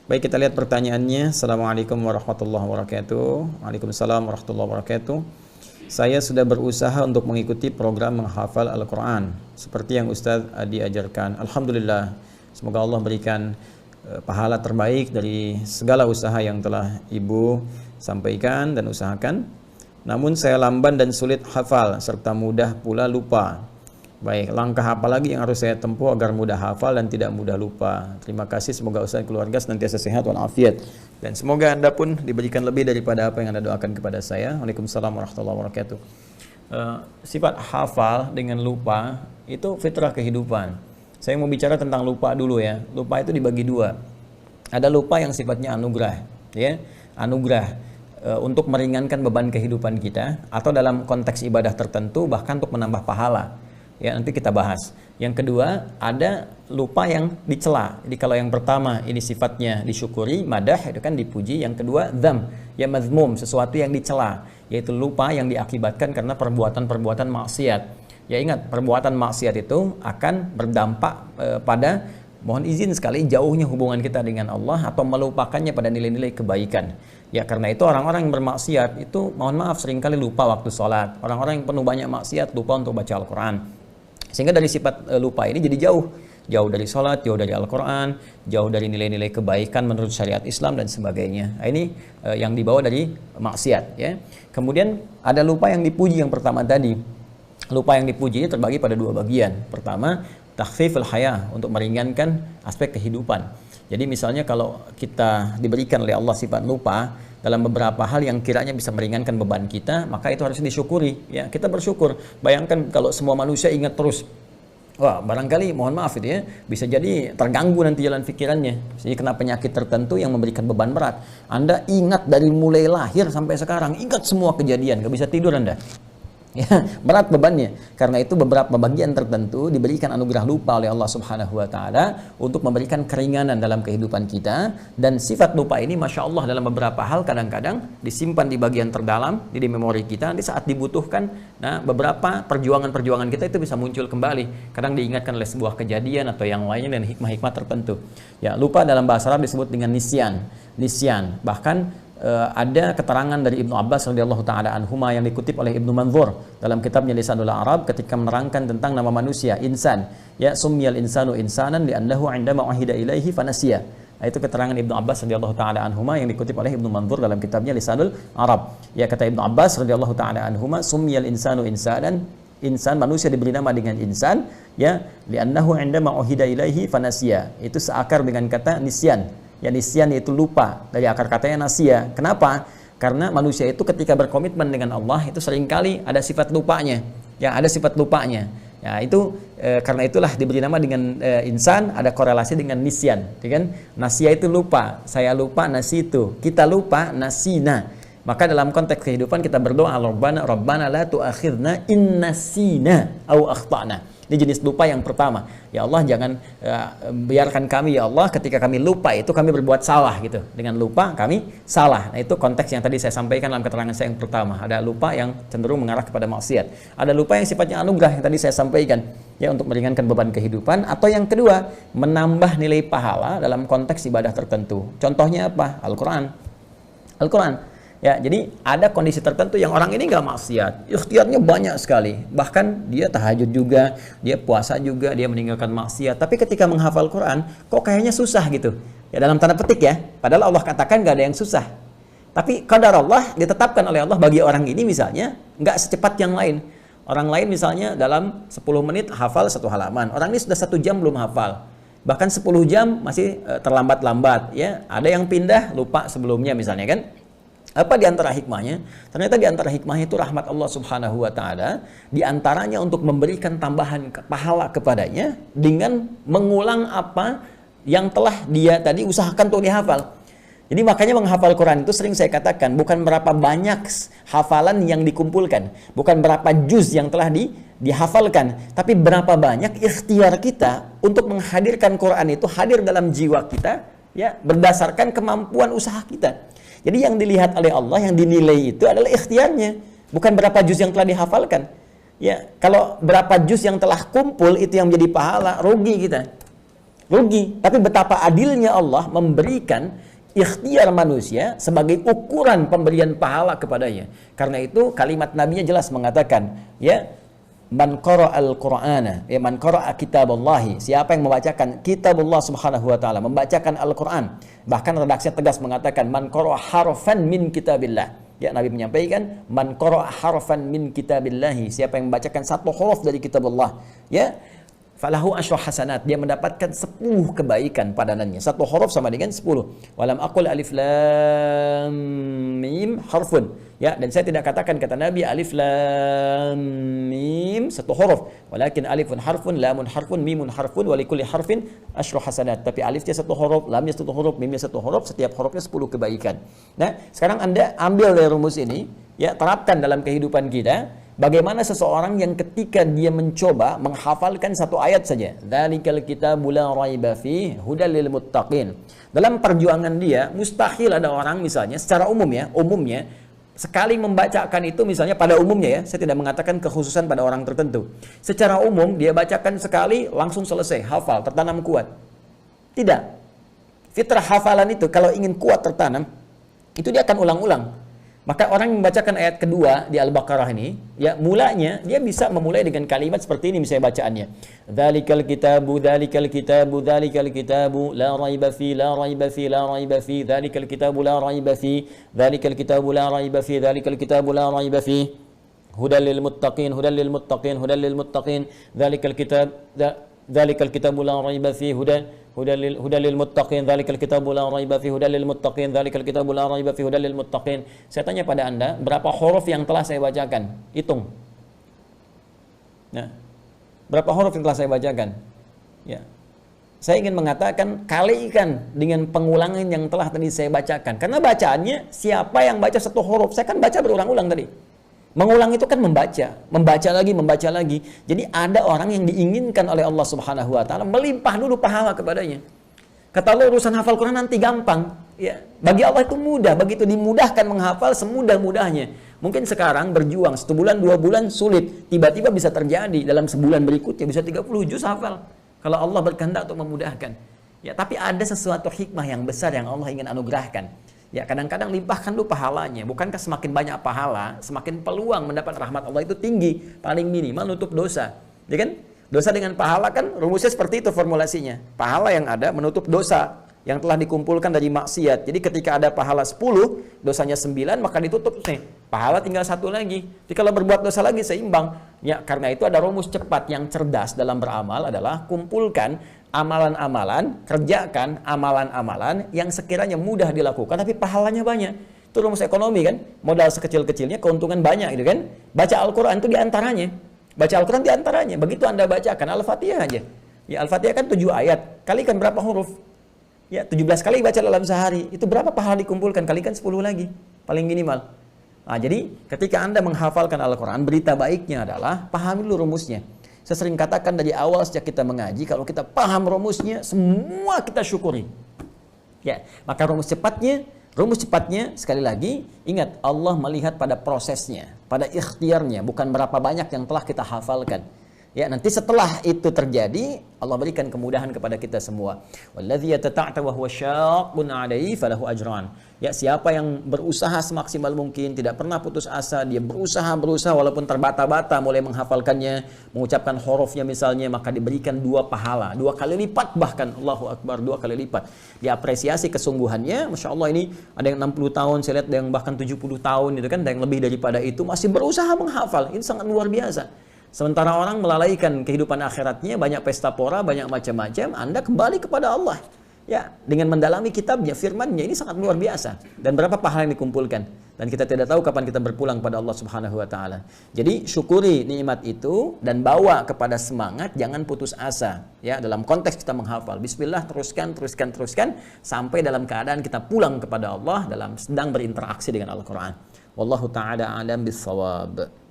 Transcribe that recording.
Baik, kita lihat pertanyaannya. Assalamualaikum warahmatullahi wabarakatuh. Waalaikumsalam warahmatullahi wabarakatuh. Saya sudah berusaha untuk mengikuti program menghafal Al-Quran seperti yang Ustadz diajarkan. Alhamdulillah, semoga Allah berikan pahala terbaik dari segala usaha yang telah Ibu sampaikan dan usahakan. Namun saya lamban dan sulit hafal serta mudah pula lupa. Baik, langkah apa lagi yang harus saya tempuh agar mudah hafal dan tidak mudah lupa? Terima kasih, semoga Ustaz keluarga senantiasa sehat walafiat. Dan semoga Anda pun diberikan lebih daripada apa yang Anda doakan kepada saya. Waalaikumsalam warahmatullahi wabarakatuh. Sifat hafal dengan lupa itu fitrah kehidupan. Saya mau bicara tentang lupa dulu ya. Lupa itu dibagi dua. Ada lupa yang sifatnya anugerah, ya. Anugerah untuk meringankan beban kehidupan kita, atau dalam konteks ibadah tertentu bahkan untuk menambah pahala. Ya, nanti kita bahas. Yang kedua, ada lupa yang dicela. Jadi kalau yang pertama ini sifatnya disyukuri, madah, itu kan dipuji. Yang kedua, dzam, ya mazmum, sesuatu yang dicela, yaitu lupa yang diakibatkan karena perbuatan-perbuatan maksiat. Ya ingat, perbuatan maksiat itu akan berdampak pada, mohon izin sekali, jauhnya hubungan kita dengan Allah atau melupakannya pada nilai-nilai kebaikan. Ya karena itu orang-orang yang bermaksiat itu, mohon maaf, seringkali lupa waktu sholat. Orang-orang yang penuh banyak maksiat lupa untuk baca Al-Quran. Sehingga dari sifat lupa ini jadi jauh dari sholat, jauh dari Al-Quran, jauh dari nilai-nilai kebaikan menurut syariat Islam dan sebagainya. Nah, ini yang dibawa dari maksiat. Ya. Kemudian ada lupa yang dipuji yang pertama tadi. Lupa yang dipuji ini terbagi pada dua bagian. Pertama, takhfiful haya, untuk meringankan aspek kehidupan. Jadi misalnya kalau kita diberikan oleh Allah sifat lupa dalam beberapa hal yang kiranya bisa meringankan beban kita, maka itu harus disyukuri. Ya, kita bersyukur. Bayangkan kalau semua manusia ingat terus, wah barangkali, mohon maaf itu ya, bisa jadi terganggu nanti jalan pikirannya. Jadi kena penyakit tertentu yang memberikan beban berat. Anda ingat dari mulai lahir sampai sekarang, ingat semua kejadian, gak bisa tidur Anda. Ya, berat bebannya. Karena itu beberapa bagian tertentu diberikan anugerah lupa oleh Allah Subhanahu wa taala untuk memberikan keringanan dalam kehidupan kita. Dan sifat lupa ini Masya Allah dalam beberapa hal kadang-kadang disimpan di bagian terdalam di memori kita. Nanti saat dibutuhkan, nah beberapa perjuangan-perjuangan kita itu bisa muncul kembali. Kadang diingatkan oleh sebuah kejadian atau yang lainnya dan hikmah-hikmah tertentu. Ya, lupa dalam bahasa Arab disebut dengan nisyan. Bahkan ada keterangan dari Ibnu Abbas radhiyallahu taala anhuma yang dikutip oleh Ibnu Manzur dalam kitabnya Lisanul Arab ketika menerangkan tentang nama manusia insan. Ya, summiyal insanu insanan li'annahu 'indama uhida ilaihi fanasiya. Itu keterangan Ibnu Abbas radhiyallahu taala anhuma yang dikutip oleh Ibnu Manzur dalam kitabnya Lisanul Arab. Ya, kata Ibnu Abbas radhiyallahu taala anhuma, summiyal insanu insanan, insan, manusia diberi nama dengan insan, ya, li'annahu 'indama uhida ilaihi fanasiya. Itu seakar dengan kata nisyan. Ya, nisyan itu lupa, dari akar katanya nasia. Kenapa? Karena manusia itu ketika berkomitmen dengan Allah itu seringkali ada sifat lupanya. Ya, ada sifat lupanya. Ya, itu karena itulah diberi nama dengan insan, ada korelasi dengan nisyan, ya kan? Nasia itu lupa, saya lupa, nasi itu. Kita lupa, nasina. Maka dalam konteks kehidupan kita berdoa, Rabbana la tu'akhidna in nasina au akhtana. Ini jenis lupa yang pertama. Ya Allah, jangan biarkan kami ya Allah ketika kami lupa itu kami berbuat salah gitu. Dengan lupa kami salah. Nah, itu konteks yang tadi saya sampaikan dalam keterangan saya yang pertama. Ada lupa yang cenderung mengarah kepada maksiat. Ada lupa yang sifatnya anugerah yang tadi saya sampaikan, ya, untuk meringankan beban kehidupan. Atau yang kedua, menambah nilai pahala dalam konteks ibadah tertentu. Contohnya apa? Al-Quran. Ya, jadi ada kondisi tertentu yang orang ini nggak maksiat, ikhtiarnya banyak sekali, bahkan dia tahajud juga, dia puasa juga, dia meninggalkan maksiat. Tapi ketika menghafal Quran, kok kayaknya susah gitu. Ya, dalam tanda petik ya, padahal Allah katakan nggak ada yang susah. Tapi qadar Allah ditetapkan oleh Allah bagi orang ini misalnya nggak secepat yang lain. Orang lain misalnya dalam 10 menit hafal 1 halaman, orang ini sudah 1 jam belum hafal. Bahkan 10 jam masih terlambat-lambat. Ya, ada yang pindah lupa sebelumnya misalnya kan. Apa di antara hikmahnya? Ternyata di antara hikmahnya itu rahmat Allah Subhanahu wa taala, di antaranya untuk memberikan tambahan pahala kepadanya dengan mengulang apa yang telah dia tadi usahakan untuk dihafal. Jadi makanya menghafal Quran itu sering saya katakan bukan berapa banyak hafalan yang dikumpulkan, bukan berapa juz yang telah dihafalkan, tapi berapa banyak ikhtiar kita untuk menghadirkan Quran itu hadir dalam jiwa kita, ya, berdasarkan kemampuan usaha kita. Jadi yang dilihat oleh Allah, yang dinilai itu adalah ikhtiarnya, bukan berapa juz yang telah dihafalkan. Ya, kalau berapa juz yang telah kumpul itu yang menjadi pahala, rugi kita. Rugi. Tapi betapa adilnya Allah memberikan ikhtiar manusia sebagai ukuran pemberian pahala kepadanya. Karena itu kalimat nabinya jelas mengatakan, ya, man qara'al Qur'ana, ya, man qara'a kitaballahi, siapa yang membacakan kitabullah subhanahu wa ta'ala, membacakan Al-Qur'an. Bahkan redaksinya tegas mengatakan man qara'a harfan min kitabillah. Ya, Nabi menyampaikan man qara'a harfan min kitabillahi, siapa yang membacakan satu huruf dari kitabullah, ya, falahu asyru hasanat, dia mendapatkan 10 kebaikan padanannya. Satu huruf sama dengan 10. Walam aqul alif lam mim harfun. Ya, dan saya tidak katakan kata Nabi alif lam mim satu huruf, walakin alifun harfun, lamun harfun, mimun harfun, wa likulli harfin asyru hasanat. Tapi alifnya satu huruf, lamnya satu huruf, mimnya satu huruf, setiap hurufnya 10 kebaikan. Nah, sekarang Anda ambil dari rumus ini, ya, terapkan dalam kehidupan kita. Bagaimana seseorang yang ketika dia mencoba menghafalkan satu ayat saja, dzalikal kitabu la raiba fihi hudal lil muttaqin. Dalam perjuangan dia, mustahil ada orang misalnya secara umum ya, umumnya sekali membacakan itu misalnya pada umumnya ya, saya tidak mengatakan kekhususan pada orang tertentu. Secara umum dia bacakan sekali langsung selesai, hafal, tertanam kuat. Tidak. Fitrah hafalan itu kalau ingin kuat tertanam, itu dia akan ulang-ulang. Maka orang yang membacakan ayat kedua di Al-Baqarah ini, ya, mulanya dia bisa memulai dengan kalimat seperti ini misalnya bacaannya. Dzalikal kitabu, dzalikal kitabu, dzalikal kitabu, la raiba fi, la raiba fi, la raiba fi, dzalikal kitabu la raiba fi, dzalikal kitabu la raiba fi, dzalikal kitabu la raiba fi. Hudal lil muttaqin, hudal lil muttaqin, hudal lil muttaqin, dzalikal kitab, dzalikal kitabu la raiba fi, hudal lil muttaqin, dzalikal kitabu la raiba fi, hudal lil muttaqin, dzalikal kitabu la raiba fi, hudal lil muttaqin. Saya tanya pada Anda, berapa huruf yang telah saya bacakan? Hitung. Nah, berapa huruf yang telah saya bacakan? Ya. Saya ingin mengatakan kalikan dengan pengulangan yang telah tadi saya bacakan. Karena bacaannya siapa yang baca satu huruf? Saya kan baca berulang-ulang tadi. Mengulang itu kan membaca lagi. Jadi ada orang yang diinginkan oleh Allah Subhanahu wa taala melimpah dulu pahala kepadanya. Kata Allah, urusan hafal Quran nanti gampang, ya. Bagi Allah itu mudah, begitu dimudahkan menghafal semudah-mudahnya. Mungkin sekarang berjuang 1 bulan, 2 bulan sulit, tiba-tiba bisa terjadi dalam sebulan berikutnya bisa 30 juz hafal. Kalau Allah berkehendak untuk memudahkan. Ya, tapi ada sesuatu hikmah yang besar yang Allah ingin anugerahkan. Ya, kadang-kadang limpahkan dulu pahalanya. Bukankah semakin banyak pahala, semakin peluang mendapat rahmat Allah itu tinggi, paling minimal nutup dosa. Ya kan? Dosa dengan pahala kan rumusnya seperti itu formulasinya. Pahala yang ada menutup dosa yang telah dikumpulkan dari maksiat. Jadi ketika ada pahala 10, dosanya 9, maka ditutup nih. Pahala tinggal 1 lagi. Jadi kalau berbuat dosa lagi seimbang. Ya, karena itu ada rumus cepat yang cerdas dalam beramal adalah kumpulkan amalan-amalan, kerjakan amalan-amalan yang sekiranya mudah dilakukan tapi pahalanya banyak. Itu rumus ekonomi kan, modal sekecil-kecilnya keuntungan banyak gitu kan. Baca Al-Quran itu diantaranya. Baca Al-Quran diantaranya. Begitu Anda bacakan Al-Fatihah aja. Ya, Al-Fatihah kan 7 ayat. Kalikan berapa huruf? Ya, 17 kali baca dalam sehari. Itu berapa pahala dikumpulkan? Kalikan 10 lagi. Paling minimal. Nah, jadi ketika Anda menghafalkan Al-Quran, berita baiknya adalah pahami dulu rumusnya. Saya sering katakan dari awal sejak kita mengaji, kalau kita paham rumusnya, semua kita syukuri. Ya, maka rumus cepatnya sekali lagi, ingat Allah melihat pada prosesnya, pada ikhtiarnya, bukan berapa banyak yang telah kita hafalkan. Ya, nanti setelah itu terjadi, Allah berikan kemudahan kepada kita semua. Walladzi yatata'ta wa huwa syaqqun 'alaihi falahu ajran. Ya, siapa yang berusaha semaksimal mungkin, tidak pernah putus asa, dia berusaha walaupun terbata-bata mulai menghafalkannya, mengucapkan hurufnya misalnya, maka diberikan 2 pahala, 2 kali lipat bahkan, Allahu Akbar, 2 kali lipat. Diapresiasi kesungguhannya, Masya Allah ini ada yang 60 tahun, saya lihat ada yang bahkan 70 tahun itu kan, ada yang lebih daripada itu masih berusaha menghafal. Ini sangat luar biasa. Sementara orang melalaikan kehidupan akhiratnya, banyak pesta pora, banyak macam-macam, Anda kembali kepada Allah. Ya, dengan mendalami kitabnya, firmannya, ini sangat luar biasa. Dan berapa pahala yang dikumpulkan. Dan kita tidak tahu kapan kita berpulang pada Allah Subhanahu wa taala. Jadi syukuri nikmat itu dan bawa kepada semangat, jangan putus asa. Ya, dalam konteks kita menghafal. Bismillah, teruskan sampai dalam keadaan kita pulang kepada Allah dalam sedang berinteraksi dengan Al-Qur'an. Wallahu taala a'lam bissawab.